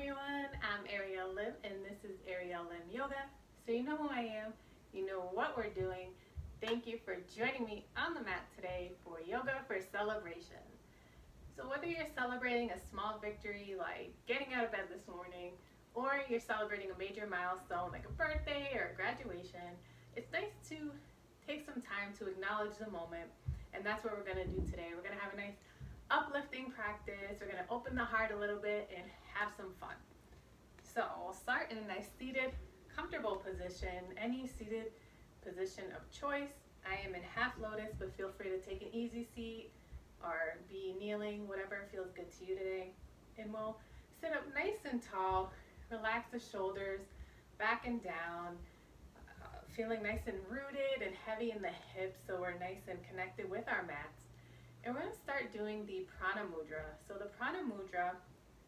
everyone, I'm Ariel Lim and this is Ariel Lim Yoga. So you know who I am, you know what we're doing. Thank you for joining me on the mat today for Yoga for Celebration. So whether you're celebrating a small victory like getting out of bed this morning, or you're celebrating a major milestone like a birthday or a graduation, it's nice to take some time to acknowledge the moment, and that's what we're going to do today. We're going to have a nice uplifting practice. We're going to open the heart a little bit and have some fun. So we'll start in a nice seated, comfortable position, any seated position of choice. I am in half lotus, but feel free to take an easy seat or be kneeling, whatever feels good to you today. And we'll sit up nice and tall, relax the shoulders back and down, feeling nice and rooted and heavy in the hips so we're nice and connected with our mats. And we're going to start doing the prana mudra. So the prana mudra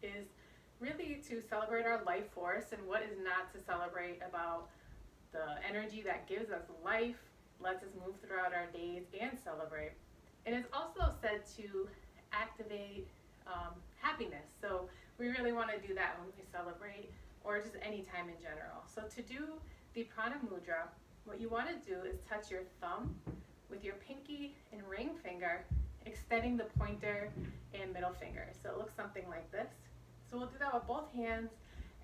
is really to celebrate our life force, and what is not to celebrate about the energy that gives us life, lets us move throughout our days and celebrate. And it's also said to activate happiness. So we really want to do that when we celebrate, or just any time in general. So to do the prana mudra, what you want to do is touch your thumb with your pinky and ring finger, extending the pointer and middle finger. So it looks something like this. So we'll do that with both hands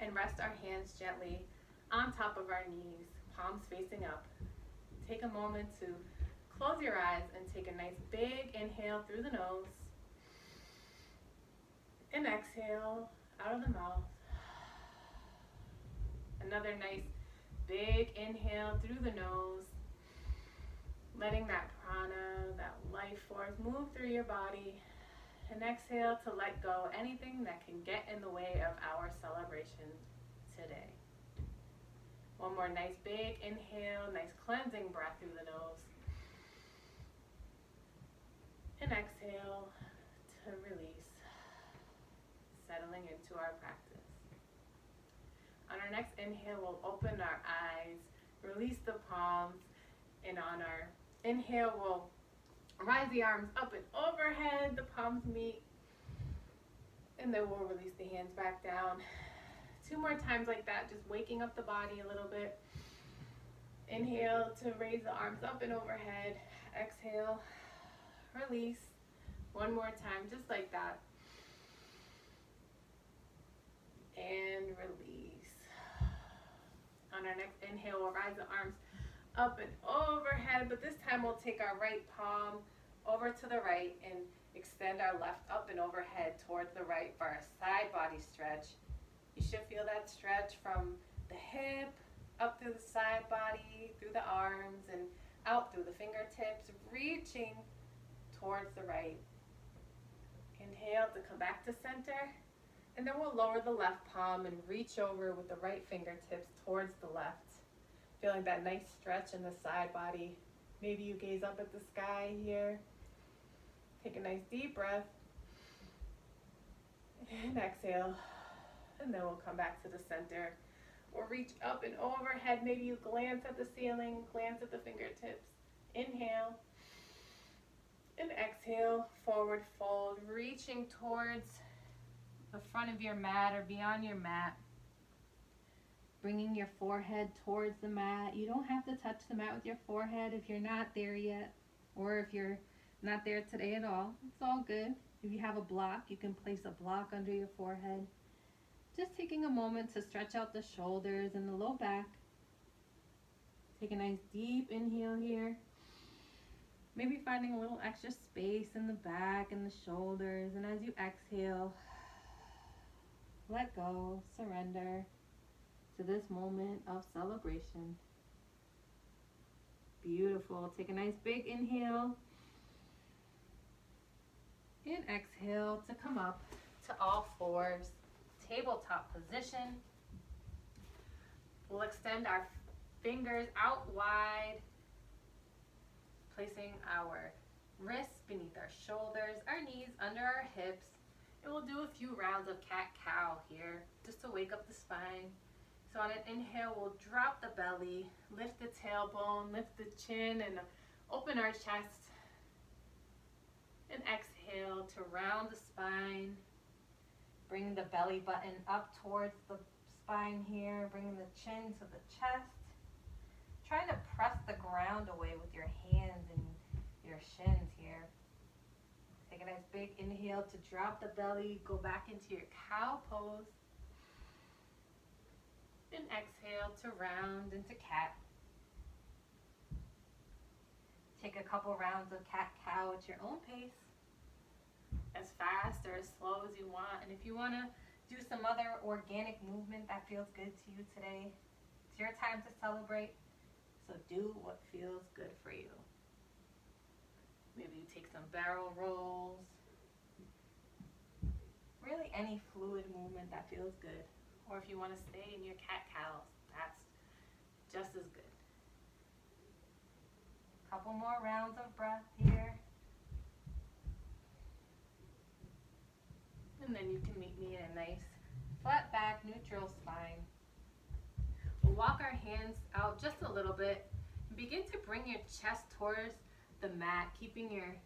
and rest our hands gently on top of our knees, palms facing up. Take a moment to close your eyes and take a nice big inhale through the nose and exhale out of the mouth. Another nice big inhale through the nose, letting that prana, that life force move through your body, and exhale to let go anything that can get in the way of our celebration today. One more nice big inhale, nice cleansing breath through the nose, and exhale to release, settling into our practice. On our next inhale, we'll open our eyes, release the palms, and on our inhale, we'll rise the arms up and overhead, the palms meet, and then we'll release the hands back down. 2 more times like that, just waking up the body a little bit. Inhale to raise the arms up and overhead. Exhale, release. 1 more time, just like that. And release. On our next inhale, we'll rise the arms up and overhead, but this time we'll take our right palm over to the right and extend our left up and overhead towards the right for our side body stretch. You should feel that stretch from the hip up through the side body, through the arms, and out through the fingertips, reaching towards the right. Inhale to come back to center, and then we'll lower the left palm and reach over with the right fingertips towards the left. Feeling that nice stretch in the side body. Maybe you gaze up at the sky here. Take a nice deep breath. And exhale. And then we'll come back to the center. We'll reach up and overhead. Maybe you glance at the ceiling, glance at the fingertips. Inhale. And exhale. Forward fold. Reaching towards the front of your mat or beyond your mat. Bringing your forehead towards the mat. You don't have to touch the mat with your forehead if you're not there yet, or if you're not there today at all. It's all good. If you have a block, you can place a block under your forehead. Just taking a moment to stretch out the shoulders and the low back. Take a nice deep inhale here. Maybe finding a little extra space in the back and the shoulders. And as you exhale, let go, surrender to this moment of celebration. Beautiful. Take a nice big inhale and exhale to come up to all fours, tabletop position. We'll extend our fingers out wide, placing our wrists beneath our shoulders, our knees under our hips, and we'll do a few rounds of cat-cow here just to wake up the spine. So on an inhale, we'll drop the belly, lift the tailbone, lift the chin, and open our chest. And exhale to round the spine Bring the belly button up towards the spine here, bringing the chin to the chest. Try to press the ground away with your hands and your shins here. Take a nice big inhale to drop the belly, go back into your cow pose. And exhale to round into cat. Take a couple rounds of cat-cow at your own pace, as fast or as slow as you want. And if you want to do some other organic movement that feels good to you today, it's your time to celebrate. So do what feels good for you. Maybe you take some barrel rolls. Really any fluid movement that feels good. Or if you want to stay in your cat-cow, that's just as good. Couple more rounds of breath here. And then you can meet me in a nice flat back, neutral spine. We'll walk our hands out just a little bit. Begin to bring your chest towards the mat, keeping your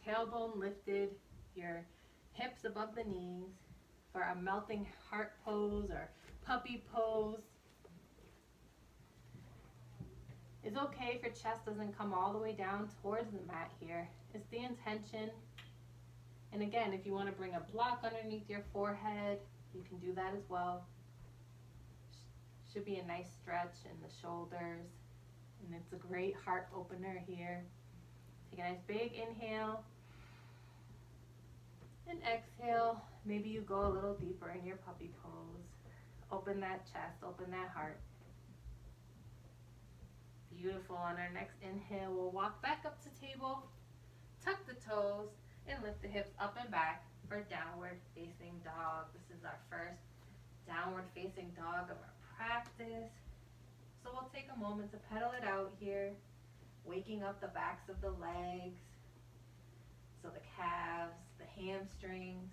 tailbone lifted, your hips above the knees for a melting heart pose or puppy pose. It's okay if your chest doesn't come all the way down towards the mat here. It's the intention. And again, if you want to bring a block underneath your forehead, you can do that as well. Should be a nice stretch in the shoulders. And it's a great heart opener here. Take a nice big inhale. And exhale. Maybe you go a little deeper in your puppy pose. Open that chest, open that heart. Beautiful. On our next inhale, we'll walk back up to table, tuck the toes, and lift the hips up and back for downward facing dog. This is our first downward facing dog of our practice. So we'll take a moment to pedal it out here, waking up the backs of the legs, so the calves, the hamstrings,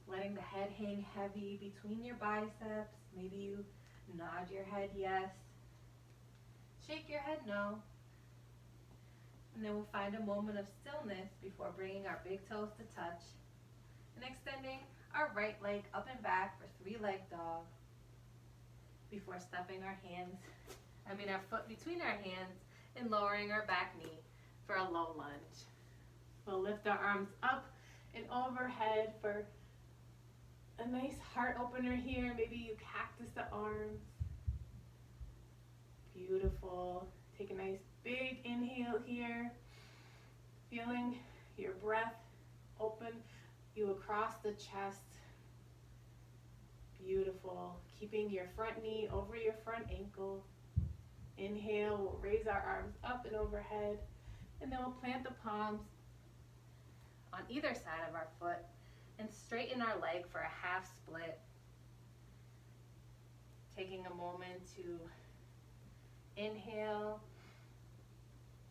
letting the head hang heavy between your biceps. Maybe you nod your head yes, shake your head no. And then we'll find a moment of stillness before bringing our big toes to touch and extending our right leg up and back for three-leg dog before stepping our foot between our hands and lowering our back knee for a low lunge. We'll lift our arms up and overhead for a nice heart opener here. Maybe you cactus the arms. Beautiful. Take a nice big inhale here, feeling your breath open you across the chest. Beautiful. Keeping your front knee over your front ankle. Inhale, we'll raise our arms up and overhead, and then we'll plant the palms on either side of our foot and straighten our leg for a half split. Taking a moment to inhale,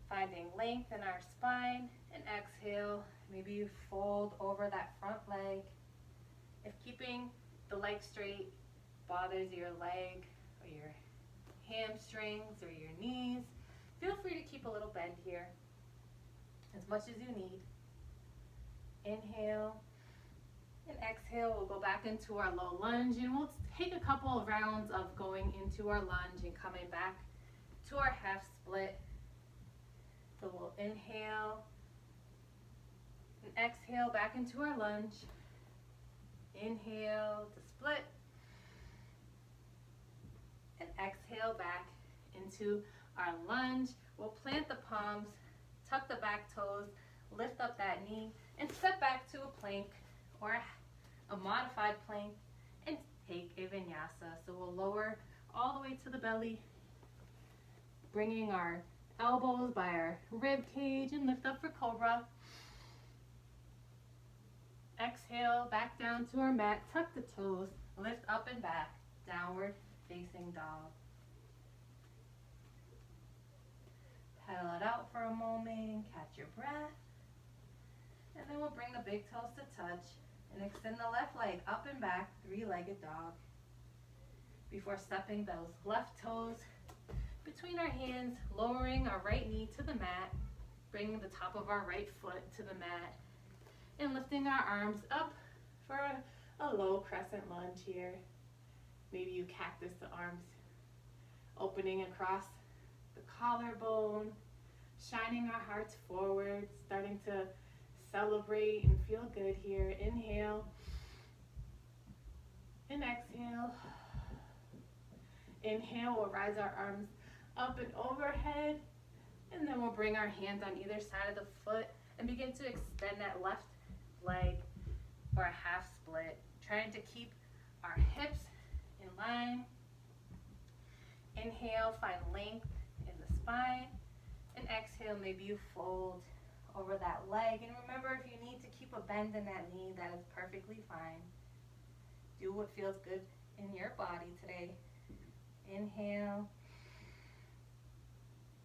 finding length in our spine, and exhale. Maybe you fold over that front leg. If keeping the leg straight bothers your leg or your hamstrings or your knees, feel free to keep a little bend here, as much as you need. Inhale and exhale. We'll go back into our low lunge, and we'll take a couple of rounds of going into our lunge and coming back to our half split. So we'll inhale and exhale back into our lunge. Inhale to split and exhale back into our lunge. We'll plant the palms, tuck the back toes, lift up that knee, and step back to a plank or a modified plank and take a vinyasa. So we'll lower all the way to the belly, bringing our elbows by our rib cage and lift up for cobra. Exhale, back down to our mat, tuck the toes, lift up and back, downward facing dog. Pedal it out for a moment, catch your breath. And then we'll bring the big toes to touch and extend the left leg up and back, three-legged dog. Before stepping those left toes between our hands, lowering our right knee to the mat, bringing the top of our right foot to the mat, and lifting our arms up a low crescent lunge here. Maybe you cactus the arms, opening across the collarbone, shining our hearts forward, starting to celebrate and feel good here. Inhale and exhale. Inhale, we'll rise our arms up and overhead, and then we'll bring our hands on either side of the foot and begin to extend that left leg for a half split, trying to keep our hips in line. Inhale, find length in the spine, and exhale, maybe you fold over that leg. And remember, if you need to keep a bend in that knee, that is perfectly fine. Do what feels good in your body today. Inhale,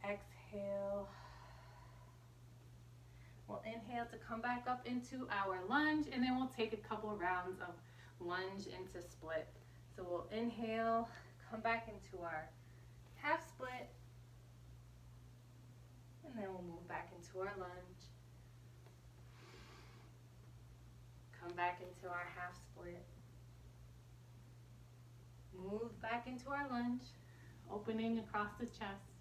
exhale. We'll inhale to come back up into our lunge, and then we'll take a couple rounds of lunge into split. So we'll inhale, come back into our half split, and then we'll move back into our lunge. Come back into our half split. Move back into our lunge, opening across the chest.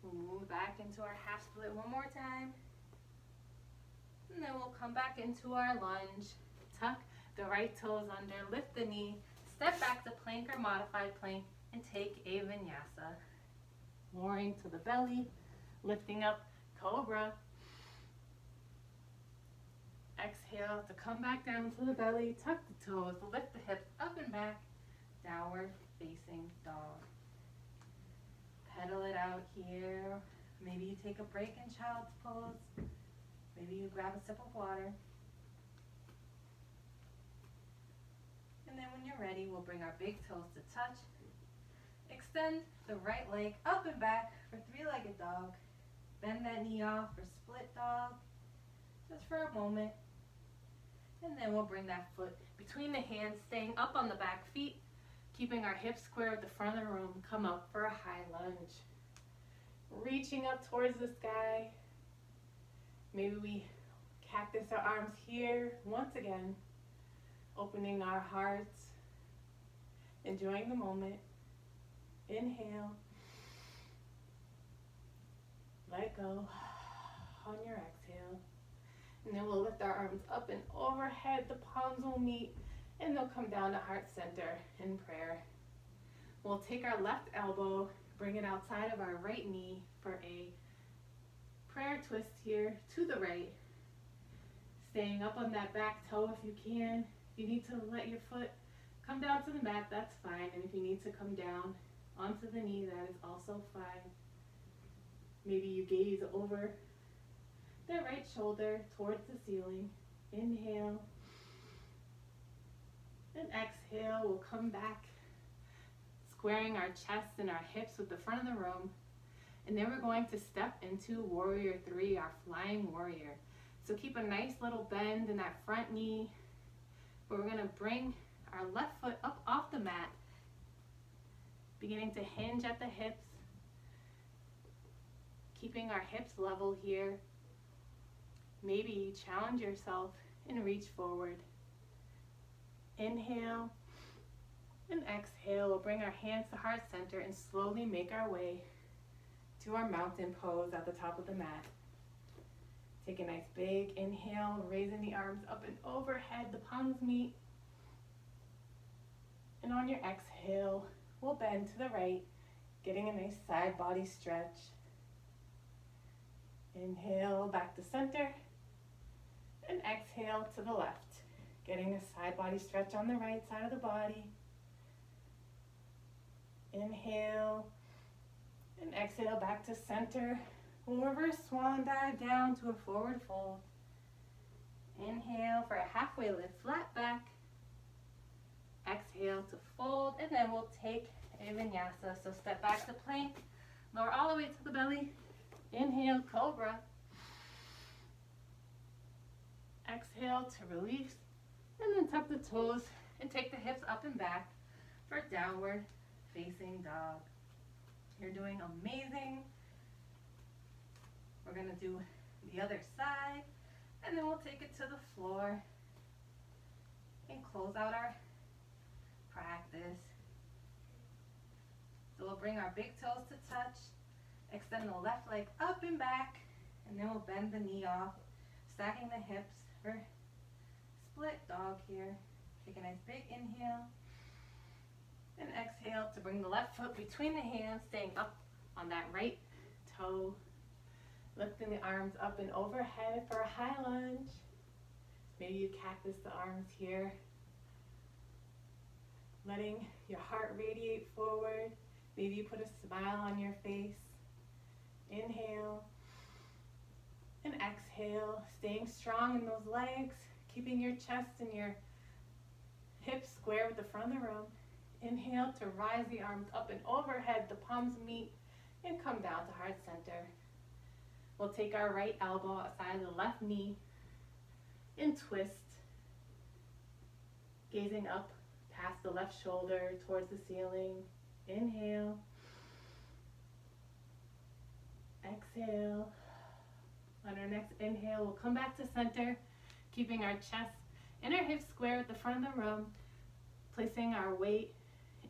We'll move back into our half split one more time. And then we'll come back into our lunge. Tuck the right toes under, lift the knee, step back to plank or modified plank, and take a vinyasa. Lowering to the belly, lifting up, cobra. Exhale to come back down to the belly, tuck the toes, lift the hips up and back, downward facing dog. Pedal it out here. Maybe you take a break in child's pose. Maybe you grab a sip of water. And then when you're ready, we'll bring our big toes to touch. Extend the right leg up and back for three-legged dog. Bend that knee off for split dog, just for a moment. And then we'll bring that foot between the hands, staying up on the back feet, keeping our hips square at the front of the room. Come up for a high lunge. Reaching up towards the sky. Maybe we cactus our arms here once again, opening our hearts, enjoying the moment. Inhale. Let go on your exhale. And then we'll lift our arms up and overhead. The palms will meet and they'll come down to heart center in prayer. We'll take our left elbow, bring it outside of our right knee for a prayer twist here to the right. Staying up on that back toe if you can. If you need to let your foot come down to the mat, that's fine. And if you need to come down onto the knee, that is also fine. Maybe you gaze over the right shoulder towards the ceiling. Inhale. And exhale, we'll come back, squaring our chest and our hips with the front of the room. And then we're going to step into Warrior 3, our flying warrior. So keep a nice little bend in that front knee. But we're going to bring our left foot up off the mat, beginning to hinge at the hips, keeping our hips level here. Maybe challenge yourself and reach forward. Inhale and exhale. We'll bring our hands to heart center and slowly make our way to our mountain pose at the top of the mat. Take a nice big inhale, raising the arms up and overhead, the palms meet. And on your exhale, we'll bend to the right, getting a nice side body stretch. Inhale back to center, and exhale to the left, getting a side body stretch on the right side of the body. Inhale, and exhale back to center. We'll reverse swan dive down to a forward fold. Inhale for a halfway lift, flat back. Exhale to fold, and then we'll take a vinyasa. So step back to plank, lower all the way to the belly. Inhale, cobra. Exhale to release, and then tuck the toes and take the hips up and back for downward facing dog. You're doing amazing. We're gonna do the other side, and then we'll take it to the floor. close out our practice. So we'll bring our big toes to touch, extend the left leg up and back, and then we'll bend the knee off, stacking the hips for split dog here. Take a nice big inhale, and exhale to bring the left foot between the hands, staying up on that right toe, lifting the arms up and overhead for a high lunge. Maybe you cactus the arms here, letting your heart radiate forward. Maybe you put a smile on your face. Inhale and exhale, staying strong in those legs, keeping your chest and your hips square with the front of the room. Inhale to rise the arms up and overhead, the palms meet and come down to heart center. We'll take our right elbow outside the left knee and twist, gazing up past the left shoulder towards the ceiling. Inhale, exhale. On our next inhale, we'll come back to center, keeping our chest and our hips square at the front of the room, placing our weight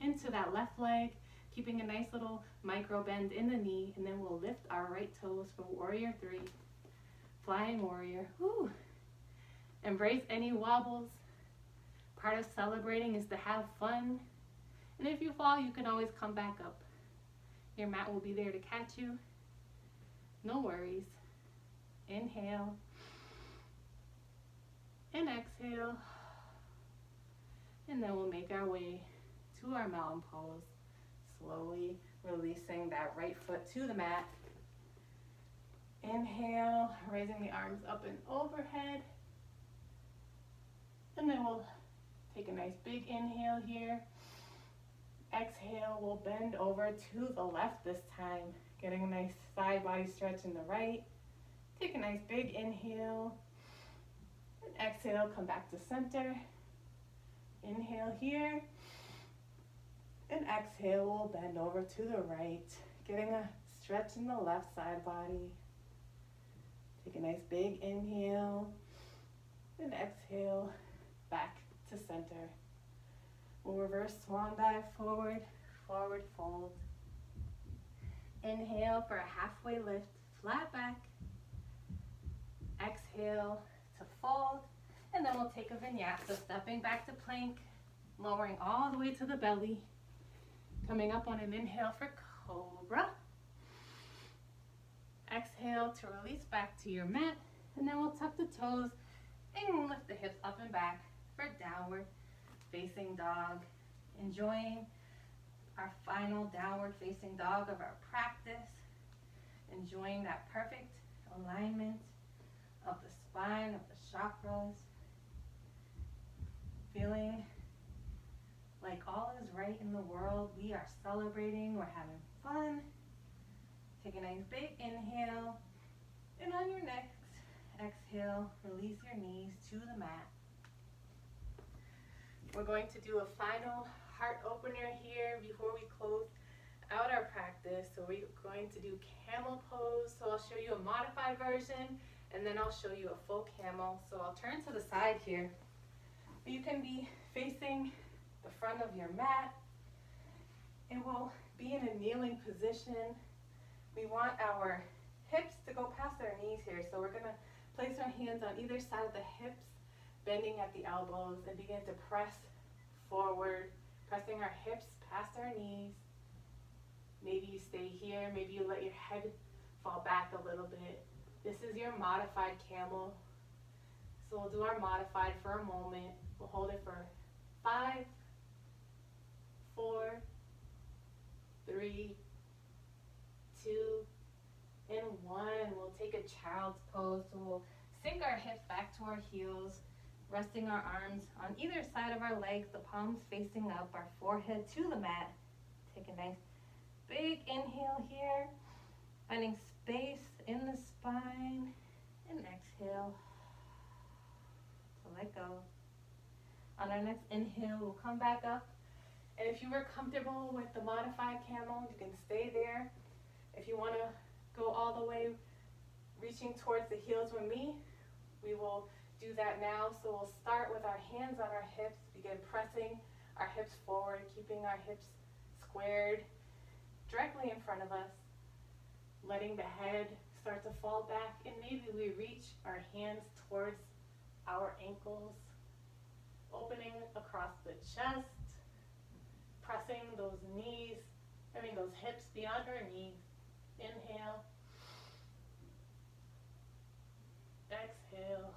into that left leg, keeping a nice little micro bend in the knee, and then we'll lift our right toes for warrior 3, flying warrior. Woo. Embrace any wobbles. Part of celebrating is to have fun. And if you fall, you can always come back up. Your mat will be there to catch you. No worries. Inhale and exhale. And then we'll make our way to our mountain pose. Slowly releasing that right foot to the mat. Inhale, raising the arms up and overhead. And then we'll take a nice big inhale here. Exhale, we'll bend over to the left this time, getting a nice side body stretch in the right. Take a nice big inhale. And exhale, come back to center. Inhale here. And exhale, we'll bend over to the right, getting a stretch in the left side body. Take a nice big inhale. And exhale, back to center. We'll reverse swan dive forward, forward fold. Inhale for a halfway lift, flat back. Exhale to fold, and then we'll take a vinyasa, so stepping back to plank, lowering all the way to the belly. Coming up on an inhale for cobra. Exhale to release back to your mat, and then we'll tuck the toes and lift the hips up and back for downward facing dog. Enjoying our final downward facing dog of our practice. Enjoying that perfect alignment of the spine, of the chakras. Feeling like all is right in the world. We are celebrating, we're having fun. Take a nice big inhale, and on your next exhale, release your knees to the mat. We're going to do a final heart opener here before we close out our practice. So we're going to do camel pose. So I'll show you a modified version, and then I'll show you a full camel. So I'll turn to the side here. You can be facing the front of your mat. It will be in a kneeling position. We want our hips to go past our knees here. So we're gonna place our hands on either side of the hips, bending at the elbows, and begin to press forward, pressing our hips past our knees. Maybe you stay here, maybe you let your head fall back a little bit. This is your modified camel. So we'll do our modified for a moment. We'll hold it for 5, 4, 3, 2, and 1. We'll take a child's pose. So we'll sink our hips back to our heels, resting our arms on either side of our legs, the palms facing up, our forehead to the mat. Take a nice big inhale here, finding space in the spine, and exhale to let go. On our next inhale, we'll come back up. And if you were comfortable with the modified camel, you can stay there. If you want to go all the way, reaching towards the heels with me, we will do that now. So we'll start with our hands on our hips, begin pressing our hips forward, keeping our hips squared directly in front of us, letting the head start to fall back, and maybe we reach our hands towards our ankles, opening across the chest, pressing those hips beyond our knees. Inhale. Exhale.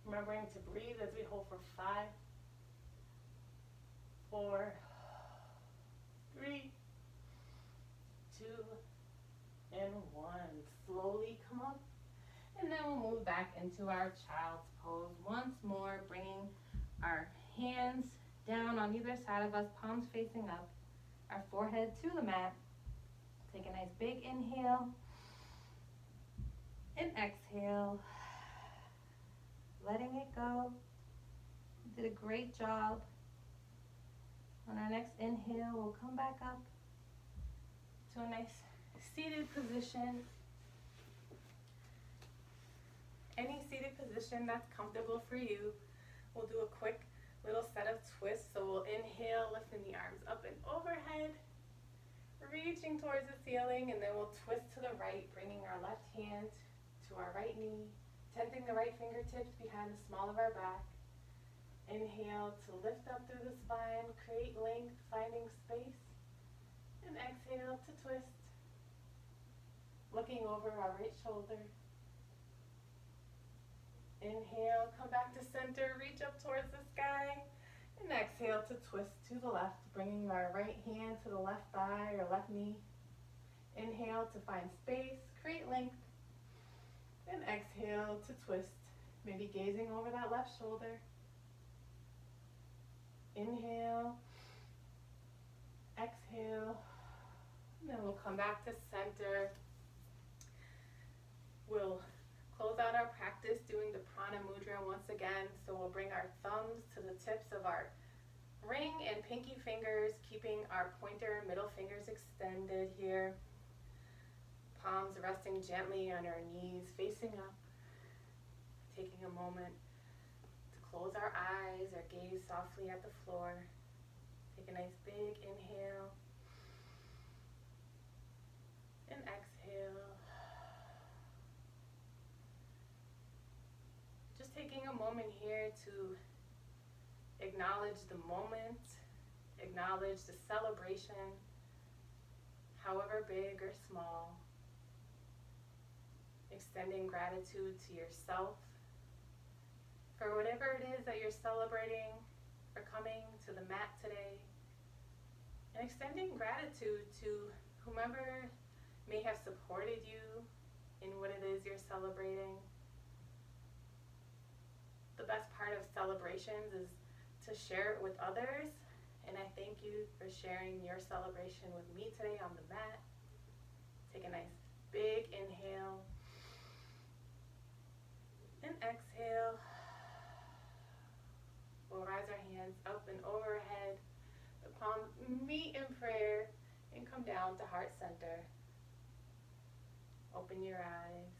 Remembering to breathe as we hold for 5, 4, 3, 2, and 1. Slowly come up, and then we'll move back into our child's pose once more, bringing our hands down on either side of us, palms facing up, our forehead to the mat. Take a nice big inhale and exhale, letting it go. You did a great job. On our next inhale, we'll come back up to a nice seated position. Any seated position that's comfortable for you. We'll do a quick little set of twists. So we'll inhale, lifting the arms up and overhead, reaching towards the ceiling, and then we'll twist to the right, bringing our left hand to our right knee, tenting the right fingertips behind the small of our back. Inhale to lift up through the spine, create length, finding space, and exhale to twist, looking over our right shoulder. Inhale, come back to center, reach up towards the sky, and exhale to twist to the left, bringing our right hand to the left thigh or left knee. Inhale to find space, create length, and exhale to twist, maybe gazing over that left shoulder. Inhale, exhale, and then we'll come back to center. We'll close out our practice doing the prana mudra once again. So we'll bring our thumbs to the tips of our ring and pinky fingers, keeping our pointer and middle fingers extended here. Palms resting gently on our knees, facing up. Taking a moment to close our eyes or gaze softly at the floor. Take a nice big inhale and exhale. Just taking a moment here to acknowledge the moment, acknowledge the celebration, however big or small. Extending gratitude to yourself for whatever it is that you're celebrating, for coming to the mat today. And extending gratitude to whomever may have supported you in what it is you're celebrating. The best part of celebrations is to share it with others, and I thank you for sharing your celebration with me today on the mat. Take a nice big inhale and exhale. We'll rise our hands up and overhead. The palms meet in prayer and come down to heart center. Open your eyes.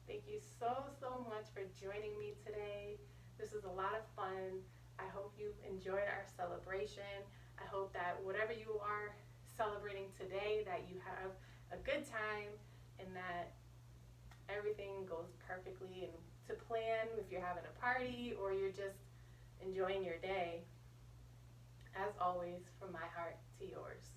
Thank you so much for joining me today. This was a lot of fun. I hope you enjoyed our celebration. I hope that whatever you are celebrating today, that you have a good time and that everything goes perfectly and to plan if you're having a party or you're just enjoying your day. As always, from my heart to yours.